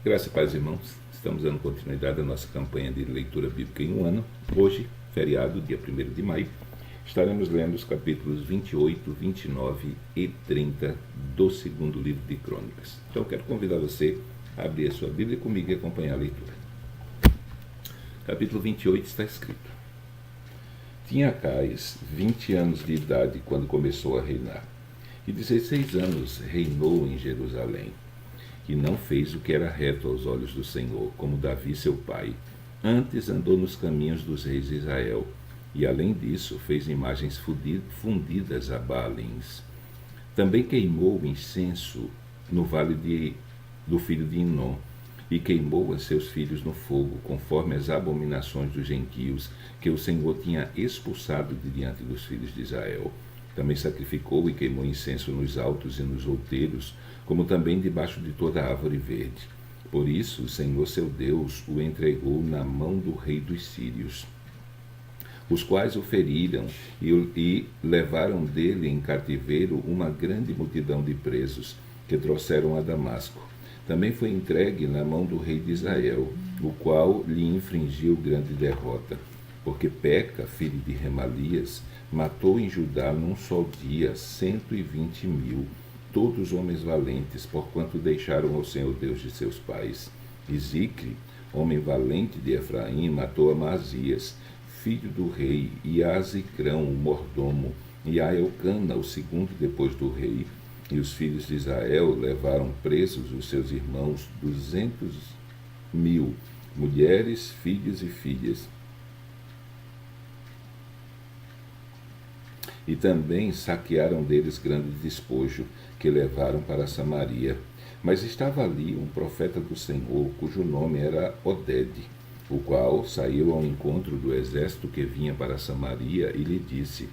Graças e paz, irmãos. Estamos dando continuidade à nossa campanha de leitura bíblica em um ano. Hoje, feriado, dia 1º de maio, estaremos lendo os capítulos 28, 29 e 30 do segundo livro de Crônicas. Então, quero convidar você a abrir a sua Bíblia comigo e acompanhar a leitura. Capítulo 28 está escrito: Tinha Acais 20 anos de idade quando começou a reinar, e 16 anos reinou em Jerusalém. E não fez o que era reto aos olhos do Senhor, como Davi seu pai. Antes andou nos caminhos dos reis de Israel, e além disso fez imagens fundidas a Baalins. Também queimou incenso no vale do filho de Inom, e queimou a seus filhos no fogo, conforme as abominações dos gentios, que o Senhor tinha expulsado de diante dos filhos de Israel. Também sacrificou e queimou incenso nos altos e nos outeiros, como também debaixo de toda árvore verde. Por isso o Senhor seu Deus o entregou na mão do rei dos sírios, os quais o feriram e levaram dele em cativeiro uma grande multidão de presos, que trouxeram a Damasco. Também foi entregue na mão do rei de Israel, o qual lhe infligiu grande derrota, porque Peca, filho de Remalias, matou em Judá num só dia 120.000, todos homens valentes, porquanto deixaram ao Senhor Deus de seus pais. E Zicre, homem valente de Efraim, matou Amazias, filho do rei, e a Zicrão, o mordomo, e a Elcana, o segundo depois do rei. E os filhos de Israel levaram presos os seus irmãos 200.000, mulheres, filhos e filhas. E também saquearam deles grande despojo, que levaram para Samaria. Mas estava ali um profeta do Senhor, cujo nome era Odede, o qual saiu ao encontro do exército que vinha para Samaria e lhe disse: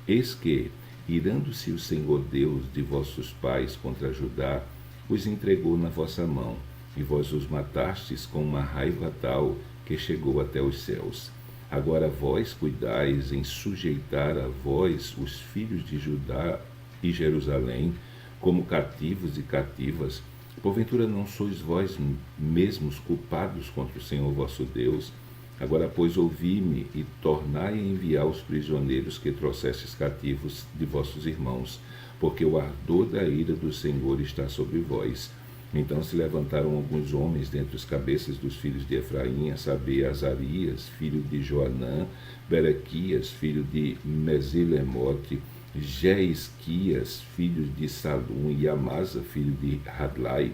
Eis que, irando-se o Senhor Deus de vossos pais contra Judá, os entregou na vossa mão, e vós os matastes com uma raiva tal que chegou até os céus. Agora vós cuidais em sujeitar a vós os filhos de Judá e Jerusalém, como cativos e cativas. Porventura não sois vós mesmos culpados contra o Senhor vosso Deus? Agora, pois, ouvi-me e tornai a enviar os prisioneiros que trouxestes cativos de vossos irmãos, porque o ardor da ira do Senhor está sobre vós. Então se levantaram alguns homens dentre os cabeças dos filhos de Efraim, a saber, Azarias, filho de Joanã, Berequias, filho de Mesilemote, Jeisquias, filho de Salum, e Amasa, filho de Hadlai,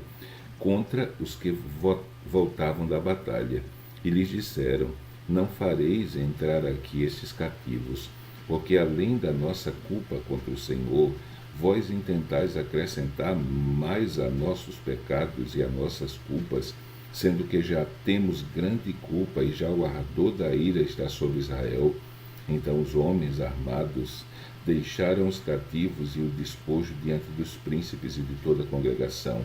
contra os que voltavam da batalha. E lhes disseram: Não fareis entrar aqui estes cativos, porque além da nossa culpa contra o Senhor, vós intentais acrescentar mais a nossos pecados e a nossas culpas, sendo que já temos grande culpa e já o ardor da ira está sobre Israel. Então os homens armados deixaram os cativos e o despojo diante dos príncipes e de toda a congregação.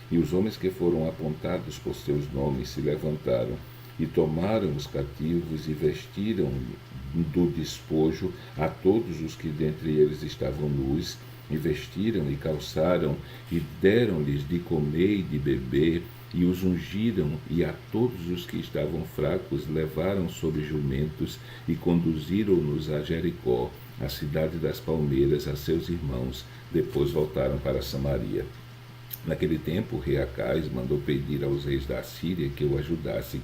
E os homens que foram apontados por seus nomes se levantaram e tomaram os cativos e vestiram do despojo a todos os que dentre eles estavam nus, e vestiram e calçaram, e deram-lhes de comer e de beber, e os ungiram, e a todos os que estavam fracos levaram sobre jumentos, e conduziram-nos a Jericó, a cidade das palmeiras, a seus irmãos. Depois voltaram para Samaria. Naquele tempo, o rei Acais mandou pedir aos reis da Síria que o ajudassem,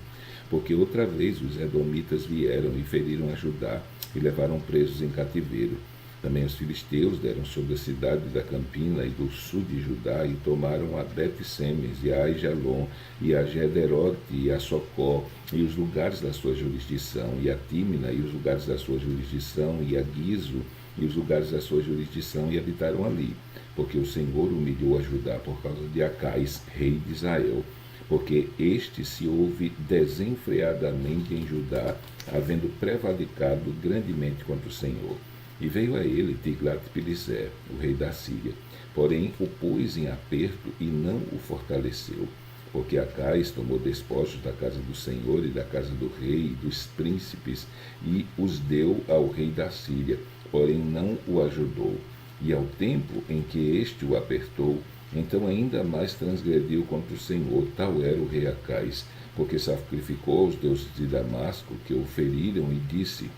porque outra vez os edomitas vieram e feriram a Judá, e levaram presos em cativeiro. Também os filisteus deram sobre a cidade da Campina e do sul de Judá, e tomaram a Bet-Semes, e a Aijalon, e a Gederote, e a Socó, e os lugares da sua jurisdição, e a Tímina, e os lugares da sua jurisdição, e a Gizo, e os lugares da sua jurisdição, e habitaram ali, porque o Senhor humilhou a Judá por causa de Acais, rei de Israel, porque este se houve desenfreadamente em Judá, havendo prevaricado grandemente contra o Senhor. E veio a ele Tiglat-Pileser, o rei da Síria, porém o pôs em aperto e não o fortaleceu, porque Acais tomou despojos da casa do Senhor e da casa do rei e dos príncipes, e os deu ao rei da Síria, porém não o ajudou. E ao tempo em que este o apertou, Então ainda mais transgrediu contra o Senhor, tal era o rei Acais, porque sacrificou aos deuses de Damasco, que o feriram, e disse: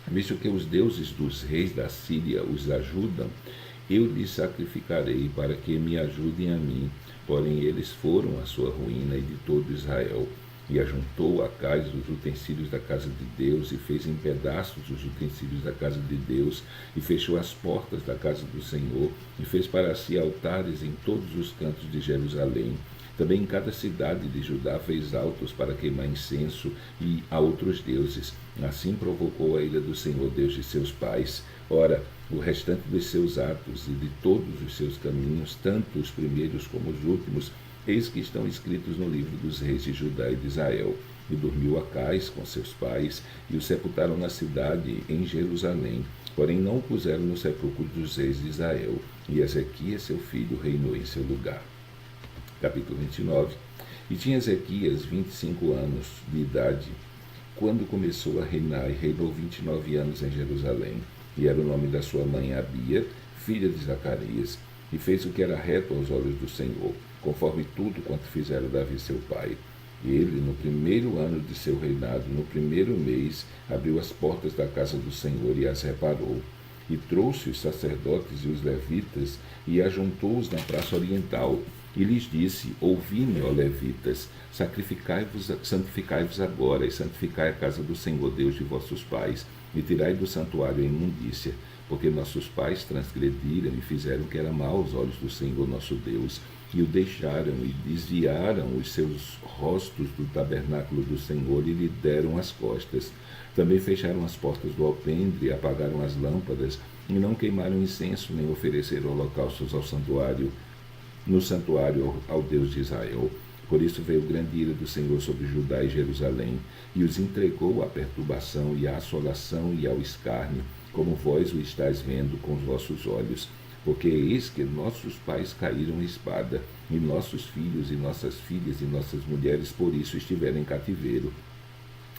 visto que os deuses dos reis da Síria os ajudam, eu lhes sacrificarei para que me ajudem a mim. Porém eles foram a sua ruína e de todo Israel. E ajuntou Acais os utensílios da casa de Deus, e fez em pedaços os utensílios da casa de Deus, e fechou as portas da casa do Senhor, e fez para si altares em todos os cantos de Jerusalém. Também em cada cidade de Judá fez altos para queimar incenso e a outros deuses. Assim provocou a ira do Senhor Deus de seus pais. Ora, o restante dos seus atos e de todos os seus caminhos, tanto os primeiros como os últimos, eis que estão escritos no livro dos reis de Judá e de Israel. E dormiu Acais com seus pais, e o sepultaram na cidade, em Jerusalém. Porém não o puseram no sepulcro dos reis de Israel. E Ezequias, seu filho, reinou em seu lugar. Capítulo 29. E tinha Ezequias 25 anos de idade, quando começou a reinar, e reinou 29 anos em Jerusalém. E era o nome da sua mãe Abia, filha de Zacarias, e fez o que era reto aos olhos do Senhor, conforme tudo quanto fizera Davi seu pai. E ele, no primeiro ano de seu reinado, no primeiro mês, abriu as portas da casa do Senhor e as reparou. E trouxe os sacerdotes e os levitas, e ajuntou-os na praça oriental, e lhes disse: ouvi-me, ó levitas, santificai-vos agora, e santificai a casa do Senhor Deus de vossos pais, e tirai do santuário a imundícia, porque nossos pais transgrediram e fizeram o que era mal aos olhos do Senhor nosso Deus, e o deixaram e desviaram os seus rostos do tabernáculo do Senhor e lhe deram as costas. Também fecharam as portas do alpendre, apagaram as lâmpadas, e não queimaram incenso, nem ofereceram holocaustos no santuário ao Deus de Israel. Por isso veio grande ira do Senhor sobre Judá e Jerusalém, e os entregou à perturbação e à assolação e ao escárnio, como vós o estáis vendo com os vossos olhos. Porque eis que nossos pais caíram em espada, e nossos filhos e nossas filhas e nossas mulheres por isso estiveram em cativeiro.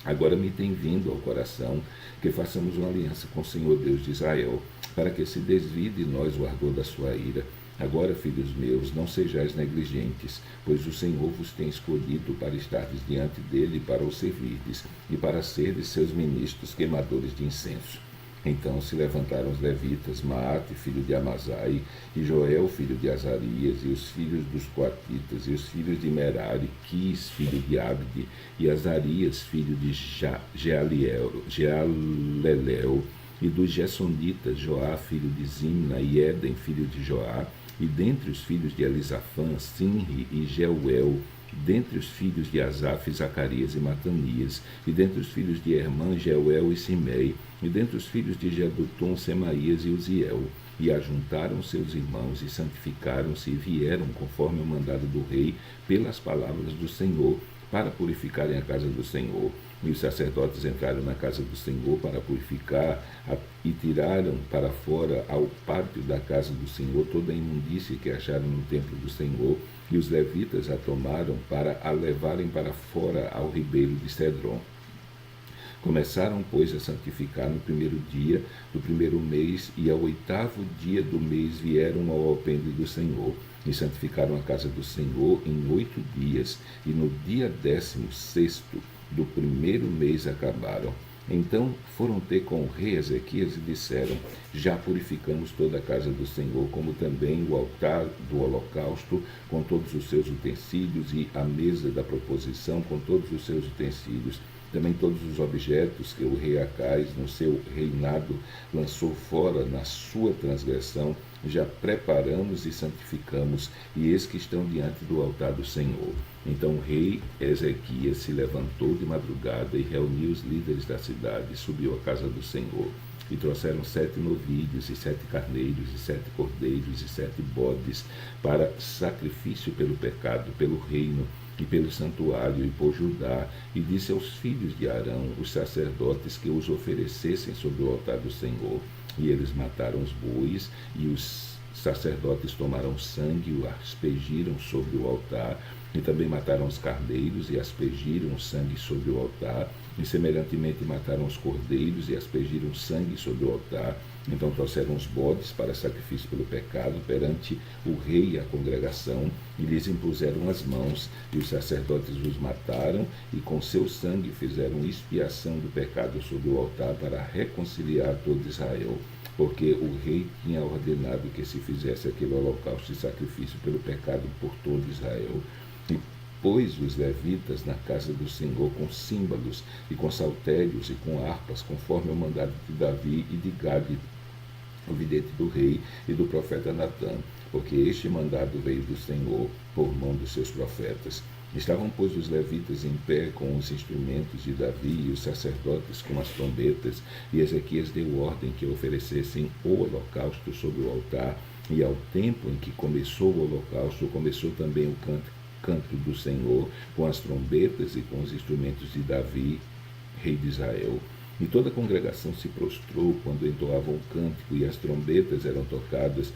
Agora me tem vindo ao coração que façamos uma aliança com o Senhor Deus de Israel, para que se desvie de nós o ardor da sua ira. Agora, filhos meus, não sejais negligentes, pois o Senhor vos tem escolhido para estardes diante dele e para o servirdes, e para serdes seus ministros queimadores de incenso. Então se levantaram os levitas, Maate, filho de Amazai, e Joel, filho de Azarias, e os filhos dos Coatitas, e os filhos de Merari, Quis, filho de Abde, e Azarias, filho de Jealelel, e dos Gessonitas, Joá, filho de Zimna, e Éden, filho de Joá, e dentre os filhos de Elisafã, Sinri e Jeuel, dentre os filhos de Asaf, Zacarias e Matanias, e dentre os filhos de Hermã, Jeuel e Simei, e dentre os filhos de Jedutum, Semaías e Uziel. E ajuntaram seus irmãos, e santificaram-se, e vieram, conforme o mandado do rei, pelas palavras do Senhor, para purificarem a casa do Senhor. E os sacerdotes entraram na casa do Senhor para purificar, e tiraram para fora ao pátio da casa do Senhor toda a imundícia que acharam no templo do Senhor, e os levitas a tomaram para a levarem para fora ao ribeiro de Cedron. Começaram, pois, a santificar no primeiro dia do primeiro mês, e ao 8º dia do mês vieram ao alpendre do Senhor, e santificaram a casa do Senhor em 8 dias, e no dia 16º do primeiro mês acabaram. Então foram ter com o rei Ezequias e disseram: já purificamos toda a casa do Senhor, como também o altar do holocausto com todos os seus utensílios, e a mesa da proposição com todos os seus utensílios. Também todos os objetos que o rei Acais, no seu reinado, lançou fora na sua transgressão, já preparamos e santificamos, e eis que estão diante do altar do Senhor. Então o rei Ezequias se levantou de madrugada e reuniu os líderes da cidade, e subiu à casa do Senhor. E trouxeram 7 novilhos, e 7 carneiros, e 7 cordeiros, e 7 bodes, para sacrifício pelo pecado, pelo reino, e pelo santuário, e por Judá, e disse aos filhos de Arão, os sacerdotes, que os oferecessem sobre o altar do Senhor. E eles mataram os bois, e os sacerdotes tomaram sangue e o aspergiram sobre o altar, e também mataram os carneiros e aspergiram o sangue sobre o altar, e semelhantemente mataram os cordeiros e aspergiram sangue sobre o altar, Então trouxeram os bodes para sacrifício pelo pecado perante o rei e a congregação, e lhes impuseram as mãos, e os sacerdotes os mataram, e com seu sangue fizeram expiação do pecado sobre o altar para reconciliar todo Israel, porque o rei tinha ordenado que se fizesse aquele holocausto e sacrifício pelo pecado por todo Israel. E pôs os levitas na casa do Senhor com símbolos, e com saltérios, e com harpas, conforme o mandado de Davi e de Gade, o vidente do rei, e do profeta Natã, porque este mandado veio do Senhor por mão dos seus profetas. Estavam, pois, os levitas em pé com os instrumentos de Davi, e os sacerdotes com as trombetas, e Ezequias deu ordem que oferecessem o holocausto sobre o altar, e ao tempo em que começou o holocausto, começou também o canto do Senhor, com as trombetas e com os instrumentos de Davi, rei de Israel. E toda a congregação se prostrou quando entoavam o cântico e as trombetas eram tocadas,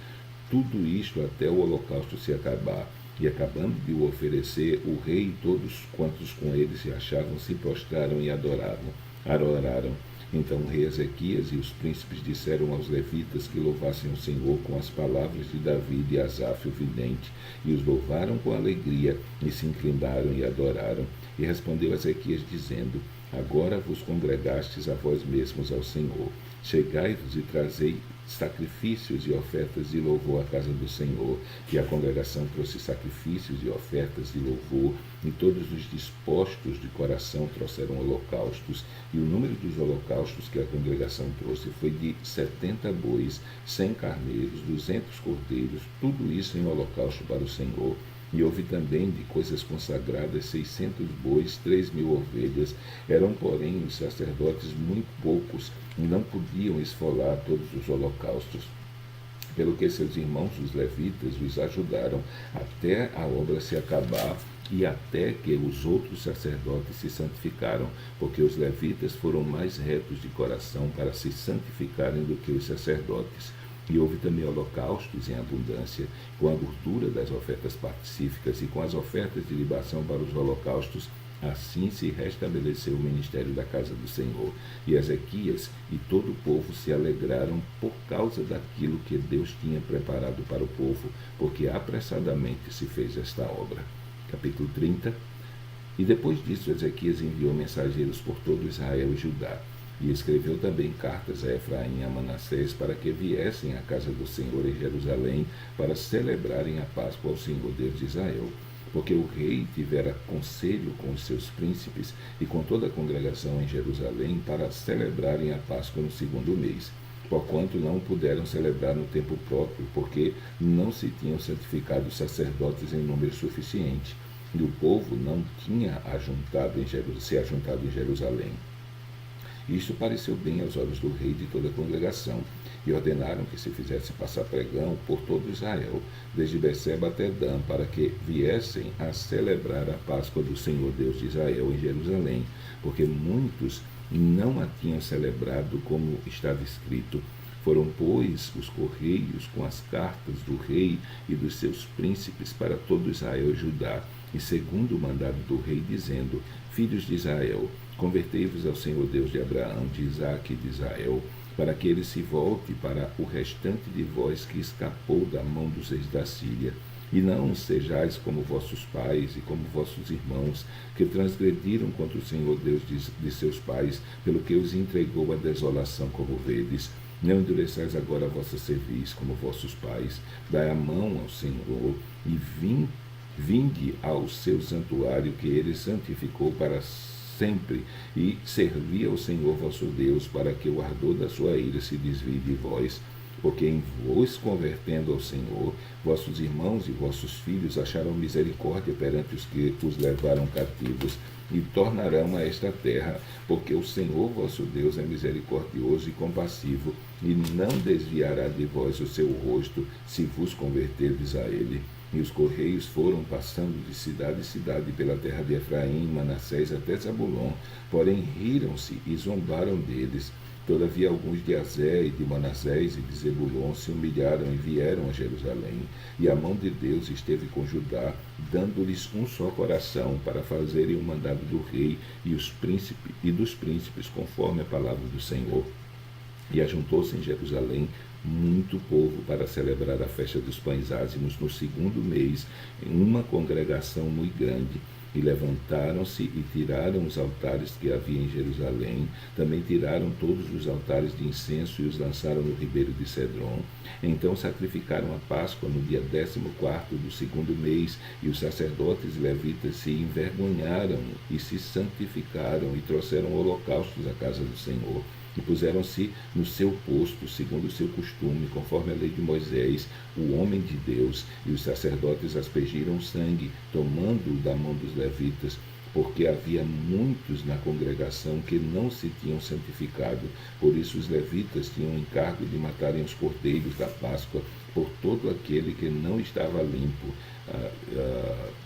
tudo isto até o holocausto se acabar. E acabando de o oferecer, o rei e todos quantos com ele se achavam se prostraram e adoraram. Então o rei Ezequias e os príncipes disseram aos levitas que louvassem o Senhor com as palavras de Davi e de Asaf o vidente, e os louvaram com alegria, e se inclinaram e adoraram. E respondeu Ezequias dizendo: Agora vos congregastes a vós mesmos ao Senhor. Chegai-vos e trazei sacrifícios e ofertas de louvor à casa do Senhor. E a congregação trouxe sacrifícios e ofertas de louvor, e todos os dispostos de coração trouxeram holocaustos. E o número dos holocaustos que a congregação trouxe foi de 70 bois, 100 carneiros, 200 cordeiros, tudo isso em holocausto para o Senhor. E houve também de coisas consagradas 600 bois, 3.000 ovelhas. Eram, porém, os sacerdotes muito poucos, e não podiam esfolar todos os holocaustos. Pelo que seus irmãos, os levitas, os ajudaram até a obra se acabar, e até que os outros sacerdotes se santificaram, porque os levitas foram mais retos de coração para se santificarem do que os sacerdotes. E houve também holocaustos em abundância, com a gordura das ofertas pacíficas e com as ofertas de libação para os holocaustos. Assim se restabeleceu o ministério da casa do Senhor. E Ezequias e todo o povo se alegraram por causa daquilo que Deus tinha preparado para o povo, porque apressadamente se fez esta obra. Capítulo 30. E depois disso Ezequias enviou mensageiros por todo Israel e Judá, e escreveu também cartas a Efraim e a Manassés para que viessem à casa do Senhor em Jerusalém para celebrarem a Páscoa ao Senhor Deus de Israel. Porque o rei tivera conselho com os seus príncipes e com toda a congregação em Jerusalém para celebrarem a Páscoa no segundo mês, porquanto não puderam celebrar no tempo próprio, porque não se tinham santificado os sacerdotes em número suficiente, e o povo não tinha se ajuntado em Jerusalém. Isto pareceu bem aos olhos do rei e de toda a congregação, e ordenaram que se fizesse passar pregão por todo Israel, desde Beceba até Dan, para que viessem a celebrar a Páscoa do Senhor Deus de Israel em Jerusalém, porque muitos não a tinham celebrado como estava escrito. Foram, pois, os correios com as cartas do rei e dos seus príncipes para todo Israel e Judá, e segundo o mandado do rei, dizendo: Filhos de Israel, convertei-vos ao Senhor Deus de Abraão, de Isaque e de Israel, para que ele se volte para o restante de vós que escapou da mão dos reis da Síria. E não sejais como vossos pais e como vossos irmãos, que transgrediram contra o Senhor Deus de seus pais, pelo que os entregou à desolação, como vedes. Não endureçais agora a vossa cerviz, como vossos pais. Dai a mão ao Senhor, e vinde ao seu santuário, que ele santificou para sempre, e servi ao Senhor vosso Deus, para que o ardor da sua ira se desvie de vós. Porque em vos convertendo ao Senhor, vossos irmãos e vossos filhos acharão misericórdia perante os que os levaram cativos, e tornarão a esta terra, porque o Senhor vosso Deus é misericordioso e compassivo, e não desviará de vós o seu rosto, se vos converterdes a ele. E os correios foram passando de cidade em cidade pela terra de Efraim e Manassés até Zabulon, porém riram-se e zombaram deles. Todavia alguns de Azé e de Manassés e de Zebulon se humilharam e vieram a Jerusalém, e a mão de Deus esteve com Judá, dando-lhes um só coração, para fazerem o mandado do rei e dos príncipes, conforme a palavra do Senhor. E ajuntou-se em Jerusalém muito povo para celebrar a festa dos pães ázimos no segundo mês, em uma congregação muito grande. E levantaram-se e tiraram os altares que havia em Jerusalém. Também tiraram todos os altares de incenso e os lançaram no ribeiro de Cedron. Então sacrificaram a Páscoa no dia 14º do segundo mês, e os sacerdotes e levitas se envergonharam e se santificaram e trouxeram holocaustos à casa do Senhor. E puseram-se no seu posto, segundo o seu costume, conforme a lei de Moisés, o homem de Deus, e os sacerdotes aspergiram sangue, tomando-o da mão dos levitas, porque havia muitos na congregação que não se tinham santificado. Por isso os levitas tinham encargo de matarem os cordeiros da Páscoa por todo aquele que não estava limpo,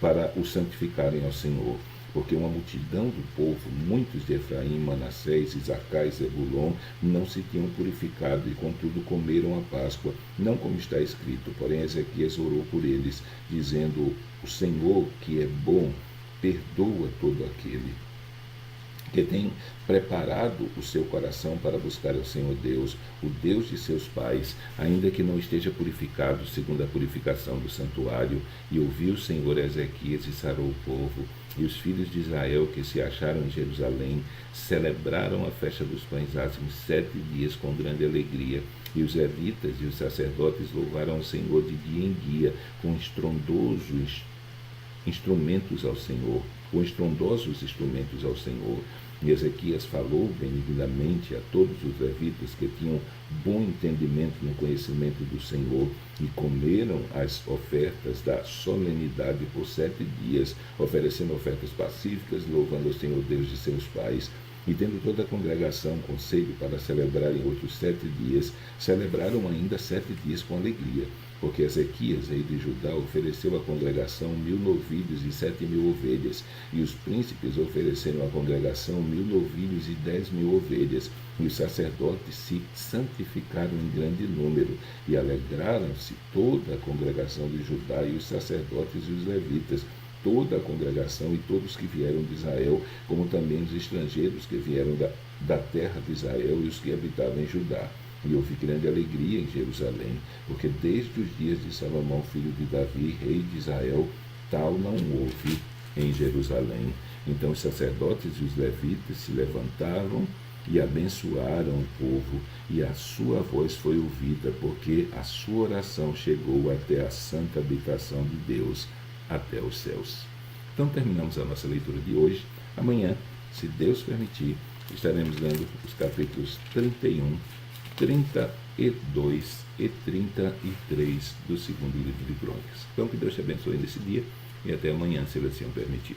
para o santificarem ao Senhor. Porque uma multidão do povo, muitos de Efraim, Manassés, Isacar e Zebulon, não se tinham purificado, e contudo comeram a Páscoa, não como está escrito. Porém Ezequias orou por eles, dizendo: o Senhor, que é bom, perdoa todo aquele que tem preparado o seu coração para buscar ao Senhor Deus, o Deus de seus pais, ainda que não esteja purificado segundo a purificação do santuário. E ouviu o Senhor Ezequias e sarou o povo. E os filhos de Israel que se acharam em Jerusalém celebraram a festa dos pães ázimos 7 dias com grande alegria. E os levitas e os sacerdotes louvaram o Senhor de dia em dia com estrondosos instrumentos ao Senhor, com estrondosos instrumentos ao Senhor. E Ezequias falou benignamente a todos os levitas que tinham bom entendimento no conhecimento do Senhor, e comeram as ofertas da solenidade por 7 dias, oferecendo ofertas pacíficas, louvando ao Senhor Deus de seus pais. E tendo toda a congregação conselho para celebrar em outros 7 dias, celebraram ainda 7 dias com alegria, porque Ezequias, rei de Judá, ofereceu à congregação 1000 novilhos e 7.000 ovelhas, e os príncipes ofereceram à congregação 1000 novilhos e 10.000 ovelhas, e os sacerdotes se santificaram em grande número, e alegraram-se toda a congregação de Judá, e os sacerdotes e os levitas, toda a congregação e todos que vieram de Israel, como também os estrangeiros que vieram da terra de Israel e os que habitavam em Judá. E houve grande alegria em Jerusalém, porque desde os dias de Salomão, filho de Davi, rei de Israel, tal não houve em Jerusalém. Então os sacerdotes e os levitas se levantaram e abençoaram o povo, e a sua voz foi ouvida, porque a sua oração chegou até a santa habitação de Deus, até os céus. Então terminamos a nossa leitura de hoje. Amanhã, se Deus permitir, estaremos lendo os capítulos 31, 32 e 33 do segundo livro de Crônicas. Então que Deus te abençoe nesse dia, e até amanhã, se Ele assim o permitir.